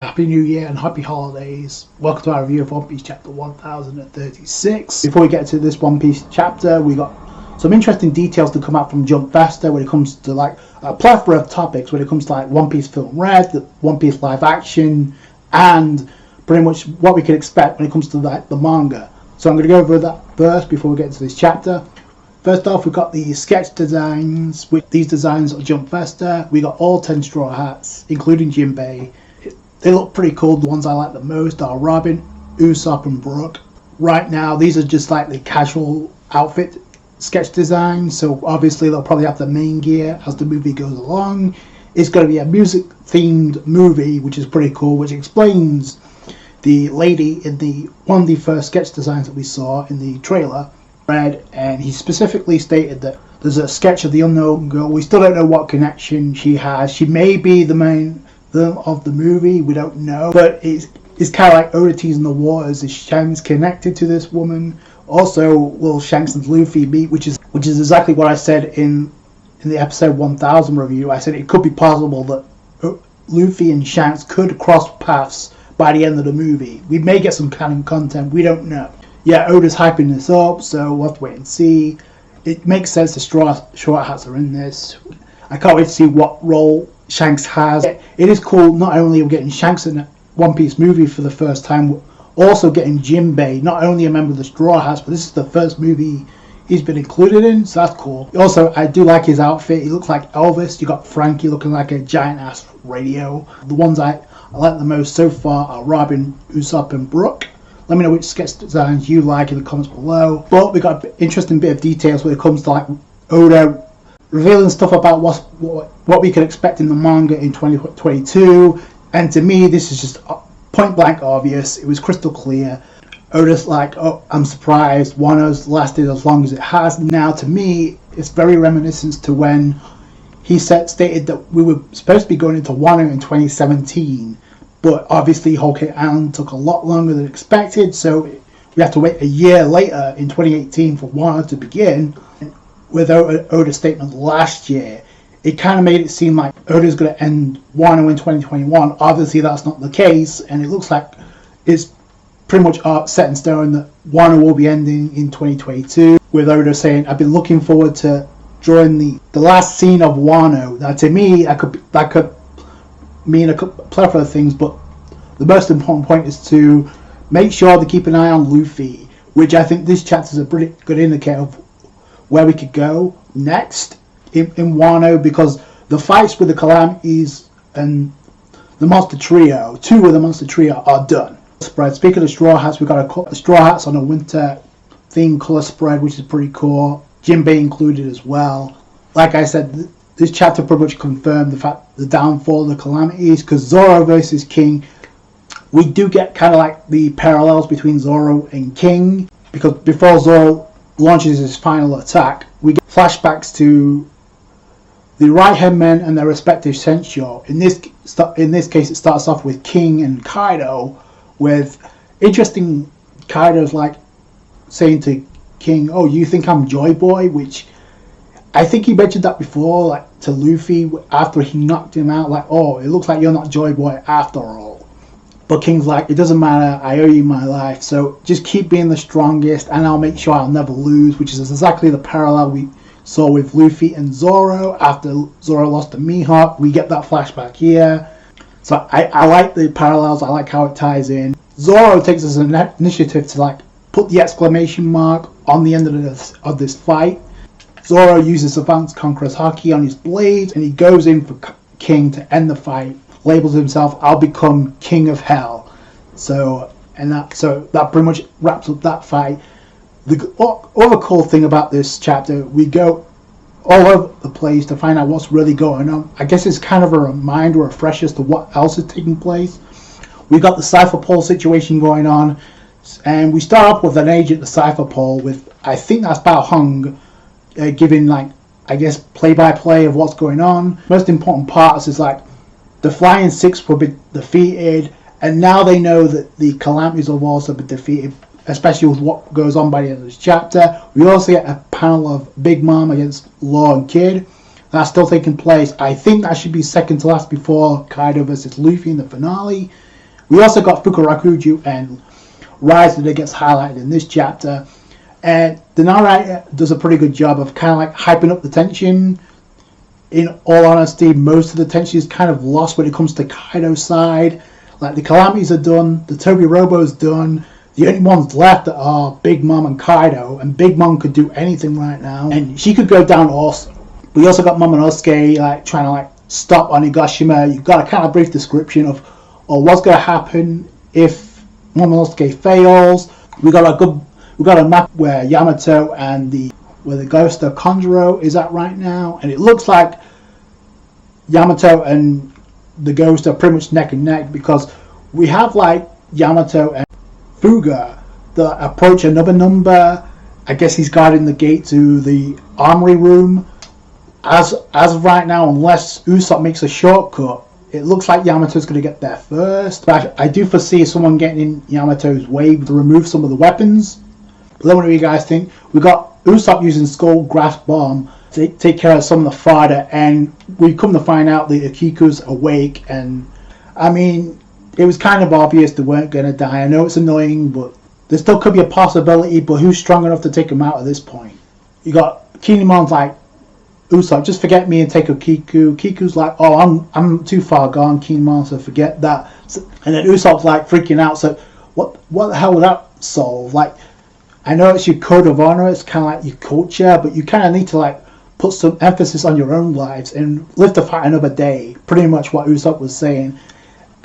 Happy New Year and Happy Holidays. Welcome to our review of One Piece chapter 1036. Before we get to this One Piece chapter, we got some interesting details to come out from Jump Festa when it comes to like a plethora of topics when it comes to like One Piece Film Red, the One Piece live action, and pretty much what we can expect when it comes to like the manga. So I'm going to go over that first before we get into this chapter. First off, we've got the sketch designs. With these designs are Jump Festa. We got all 10 Straw Hats, including Jinbei. They look pretty cool. The ones I like the most are Robin, Usopp, and Brook. Right now, these are just like the casual outfit sketch designs, so obviously they'll probably have the main gear as the movie goes along. It's going to be a music-themed movie, which is pretty cool, which explains the lady in one of the first sketch designs that we saw in the trailer, Red, and he specifically stated that there's a sketch of the unknown girl. We still don't know what connection she has. She may be the main of the movie, we don't know, but it's kind of like Oda teasing the waters. Is Shanks connected to this woman? Also, will Shanks and Luffy meet, which is exactly what I said in the episode 1000 review. I said it could be possible that Luffy and Shanks could cross paths by the end of the movie. We may get some canon content, we don't know. Yeah, Oda's hyping this up, so we'll have to wait and see. It makes sense the Strawhat hats are in this. I can't wait to see what role Shanks has. It is cool, not only are we getting Shanks in a One Piece movie for the first time, we're also getting Jinbei, not only a member of the Straw Hats, but this is the first movie he's been included in, so that's cool. Also, I do like his outfit. He looks like Elvis. You got Frankie looking like a giant ass radio. The ones I like the most so far are Robin, Usopp, and Brook. Let me know which sketch designs you like in the comments below. But we got an interesting bit of details when it comes to like Oda revealing stuff about what we can expect in the manga in 2022, and to me this is just point blank obvious. It was crystal clear. Oda's like, oh, I'm surprised Wano's lasted as long as it has. Now to me it's very reminiscent to when he stated that we were supposed to be going into Wano in 2017, but obviously Whole Cake Island took a lot longer than expected, so we have to wait a year later in 2018 for Wano to begin. With Oda's statement last year, it kind of made it seem like Oda's going to end Wano in 2021. Obviously, that's not the case, and it looks like it's pretty much set in stone that Wano will be ending in 2022. With Oda saying, "I've been looking forward to drawing the last scene of Wano." Now, to me, that could mean a plethora of things, but the most important point is to make sure to keep an eye on Luffy, which I think this chapter is a pretty good indicator of where we could go next in Wano, because the fights with the Calamities and the Monster Trio, two of the Monster Trio, are done. Spread. Speaking of Straw Hats, we got a Straw Hats on a winter themed colour spread, which is pretty cool. Jinbei included as well. Like I said, this chapter pretty much confirmed the downfall of the Calamities, because Zoro versus King, we do get kind of like the parallels between Zoro and King, because before Zoro launches his final attack, we get flashbacks to the right-hand men and their respective censure. In this case, it starts off with King and Kaido, with interesting Kaido's like saying to King, "Oh, you think I'm Joy Boy?" Which I think he mentioned that before, like to Luffy after he knocked him out. Like, "Oh, it looks like you're not Joy Boy after all." But King's like, "It doesn't matter, I owe you my life, so just keep being the strongest and I'll make sure I'll never lose," which is exactly the parallel we saw with Luffy and Zoro. After Zoro lost to Mihawk, we get that flashback here. So I like the parallels, I like how it ties in. Zoro takes his initiative to like put the exclamation mark on the end of this fight. Zoro uses Advanced Conqueror's Haki on his blade and he goes in for King to end the fight. Labels himself, "I'll become King of Hell." So that pretty much wraps up that fight. The other cool thing about this chapter, we go all over the place to find out what's really going on. I guess it's kind of a reminder, a refresh as to what else is taking place. We got the Cypher Pole situation going on, and we start off with an agent, the Cypher Pole, with I think that's Bao Hung giving like I guess play-by-play of what's going on. Most important parts is like the Flying Six were defeated, and now they know that the Calamities have also been defeated, especially with what goes on by the end of this chapter. We also get a panel of Big Mom against Law and Kid. That's still taking place. I think that should be second to last before Kaido versus Luffy in the finale. We also got Fukurakuju and Rise that gets highlighted in this chapter. And the narrator does a pretty good job of kind of like hyping up the tension. In all honesty, most of the tension is kind of lost when it comes to Kaido's side. Like, the calamities are done, the Toby Robo's done. The only ones left that are Big Mom and Kaido, and Big Mom could do anything right now, and she could go down also. We also got Momonosuke like trying to like stop Onigashima. You've got a kind of brief description of what's going to happen if Momonosuke fails. We got a map where Yamato and where the ghost of Konjuro is at right now, and it looks like Yamato and the ghost are pretty much neck and neck, because we have like Yamato and Fuga that approach another number. I guess he's guarding the gate to the armory room. As of right now, unless Usopp makes a shortcut, it looks like Yamato's going to get there first. But I do foresee someone getting in Yamato's way to remove some of the weapons. But then what do you guys think? We got Usopp using Skull Grasp Bomb to take care of some of the fodder, and we come to find out the Akiku's awake. And I mean, it was kind of obvious they weren't going to die. I know it's annoying, but there still could be a possibility. But who's strong enough to take them out at this point? You got Kinemon's like, Usopp, just forget me and take a Kiku. Kiku's like, oh, I'm too far gone, Kinemon, so forget that. And then Usopp's like freaking out. So what the hell would that solve? Like, I know it's your code of honor, it's kind of like your culture, but you kind of need to like put some emphasis on your own lives and live to fight another day. Pretty much what Usopp was saying.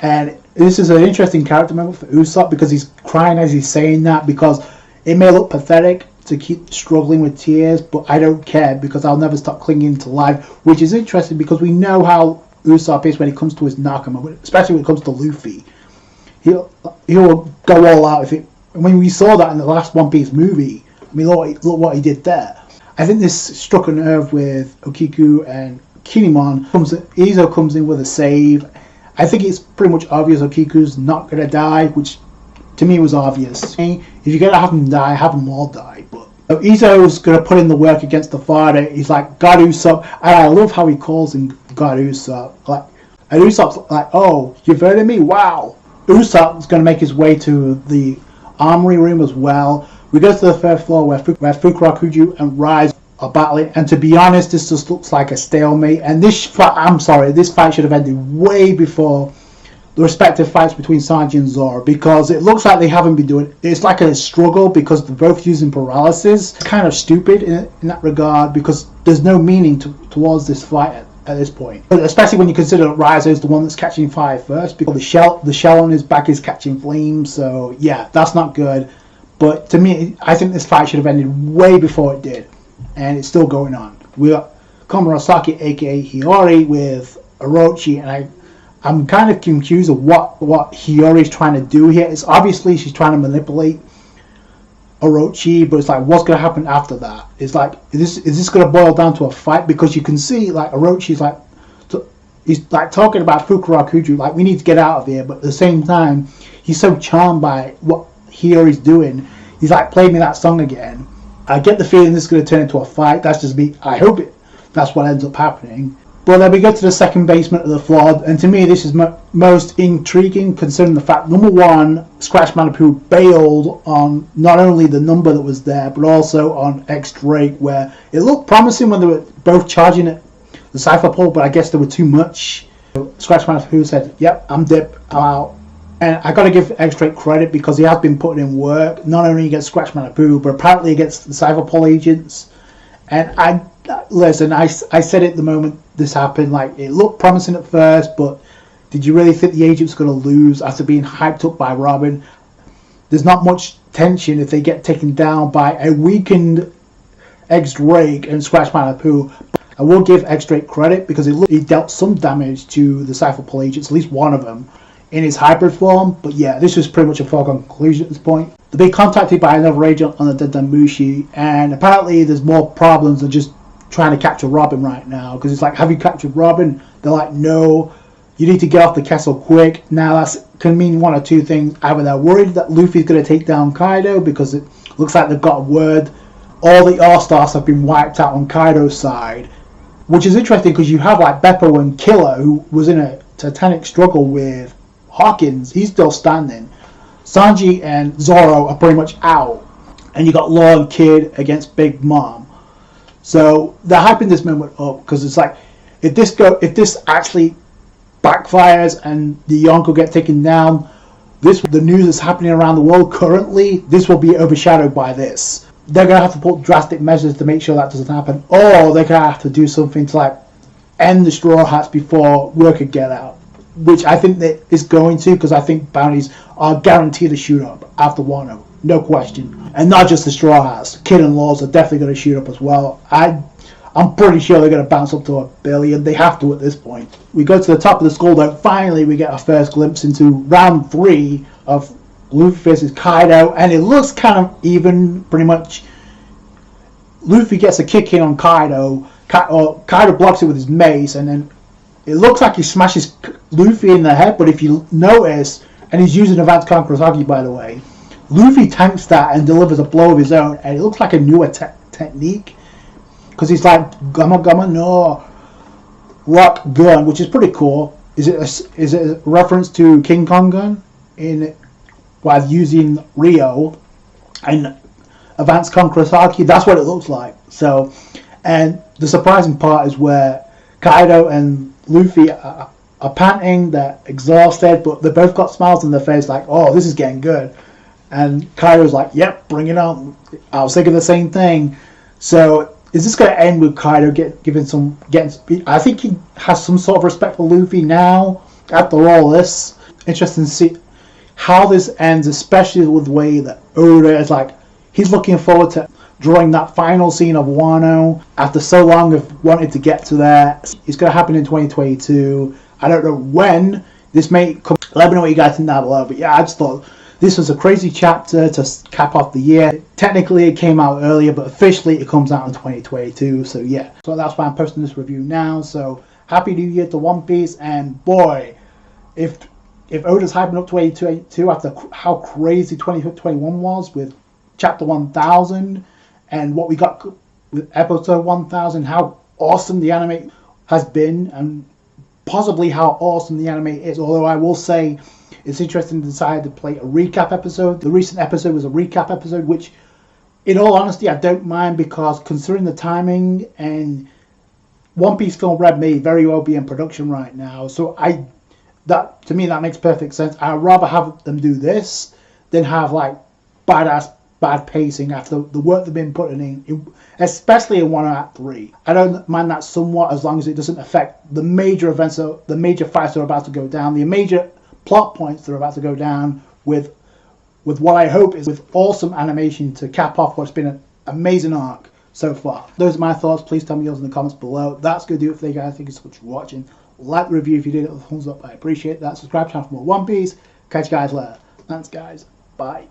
And this is an interesting character moment for Usopp, because he's crying as he's saying that, because it may look pathetic to keep struggling with tears, but I don't care, because I'll never stop clinging to life. Which is interesting, because we know how Usopp is when it comes to his Nakama, especially when it comes to Luffy. He'll go all out if it. When we saw that in the last One Piece movie, I mean, look what he did there. I think this struck a nerve with Okiku and Kinemon. Izo comes in with a save. I think it's pretty much obvious Okiku's not going to die, which to me was obvious. If you're going to have him die, have them all die. But Izo's going to put in the work against the father. He's like, God Usopp. And I love how he calls him God Usopp. And Usopp's like, oh, you've heard of me? Wow. Usopp's going to make his way to the armory room as well. We go to the third floor where Fukurakuju and Rise are battling, and to be honest, this just looks like a stalemate. And this fight should have ended way before the respective fights between Sanji and Zoro, because it looks like they haven't been doing. It's like a struggle because they're both using paralysis. It's kind of stupid in that regard, because there's no meaning towards this fight at this point. But especially when you consider Rise is the one that's catching fire first, because the shell on his back is catching flames. So yeah, that's not good. But to me, I think this fight should have ended way before it did. And it's still going on. We got Komurasaki, aka Hiyori, with Orochi, and I'm kind of confused of what Hiyori's trying to do here. It's obviously she's trying to manipulate Orochi, but it's like, what's going to happen after that? It's like, is this going to boil down to a fight? Because you can see like Orochi's like, he's like talking about Fukurakuju, like, we need to get out of here, but at the same time, he's so charmed by what Hiyori's doing. He's like, play me that song again. I get the feeling this is going to turn into a fight. That's just me. I hope that's what ends up happening. But then we go to the second basement of the floor, and to me this is most intriguing, considering the fact, number one, Scratch Manapoo bailed on not only the number that was there, but also on X Drake, where it looked promising when they were both charging at the Cypher Pole, but I guess there were too much. Scratch Manapoo said, yep, I'm out. And I got to give X Drake credit, because he has been putting in work, not only against Scratch Manapoo, but apparently against the Cypher Pole agents. And I said it the moment this happened, like, it looked promising at first, but did you really think the agent's going to lose after being hyped up by Robin? There's not much tension if they get taken down by a weakened X Drake and Scratch Manapoo. I will give X Drake credit, because he dealt some damage to the Cypher Pole agents, at least one of them, in his hybrid form. But yeah, this was pretty much a foregone conclusion at this point. They're being contacted by another agent on the Dendamushi, and apparently there's more problems than just trying to capture Robin right now, because it's like, have you captured Robin? They're like, no, you need to get off the castle quick. Now that can mean one or two things. Either they're worried that Luffy's going to take down Kaido, because it looks like they've got a word all the All-Stars have been wiped out on Kaido's side, which is interesting, because you have like Beppo and Killer, who was in a titanic struggle with Hawkins, he's still standing. Sanji and Zoro are pretty much out. And you got Law and Kid against Big Mom. So they're hyping this moment up because it's like, if this actually backfires and the Yonko get taken down, the news that's happening around the world currently, this will be overshadowed by this. They're gonna have to put drastic measures to make sure that doesn't happen, or they're gonna have to do something to like end the Straw Hats before word could get out, which I think that is going to, because I think bounties are guaranteed to shoot up after Wano, no question. And not just the Straw Hats, Kid and Laws are definitely going to shoot up as well. I'm pretty sure they're going to bounce up to 1 billion. They have to at this point. We go to the top of the skull though. Finally, we get our first glimpse into round 3 of Luffy versus Kaido, and it looks kind of even, pretty much. Luffy gets a kick in on Kaido. Kaido blocks it with his mace, and then it looks like he smashes Luffy in the head, but if you notice, and he's using advanced Kankurosaki by the way, Luffy tanks that and delivers a blow of his own, and it looks like a newer technique, because he's like Gama Gama no Rock Gun, which is pretty cool. Is it a reference to King Kong Gun while using Rio and advanced Kankurosaki? That's what it looks like. So, and the surprising part is where Kaido and Luffy are panting, they're exhausted, but they both got smiles on their face like, oh, this is getting good. And Kaido's like, yep, bring it on. I was thinking the same thing. So is this going to end with Kaido getting I think he has some sort of respect for Luffy now after all this. Interesting to see how this ends, especially with the way that Oda is like, he's looking forward to drawing that final scene of Wano after so long of wanting to get to there. It's going to happen in 2022. I don't know when. This may come. Let me know what you guys think down below. But yeah, I just thought this was a crazy chapter to cap off the year. Technically it came out earlier, but officially it comes out in 2022. So yeah, so that's why I'm posting this review now. So happy New Year to One Piece, and boy, if Oda's hyping up 2022 after how crazy 2021 was with chapter 1000 and what we got with episode 1000, how awesome the anime has been and possibly how awesome the anime is. Although I will say it's interesting to decide to play a recap episode. The recent episode was a recap episode, which in all honesty I don't mind, because considering the timing, and One Piece Film Red may very well be in production right now, so to me that makes perfect sense. I'd rather have them do this than have like bad pacing after the work they've been putting in, especially in 1 Act 3. I don't mind that somewhat, as long as it doesn't affect the major events, the major fights that are about to go down, the major plot points that are about to go down, with what I hope is with awesome animation to cap off what's been an amazing arc so far. Those are my thoughts. Please tell me yours in the comments below. That's going to do it for you guys. Thank you so much for watching. Like the review if you did it with a thumbs up. I appreciate that. Subscribe to the channel for more One Piece. Catch you guys later. Thanks guys. Bye.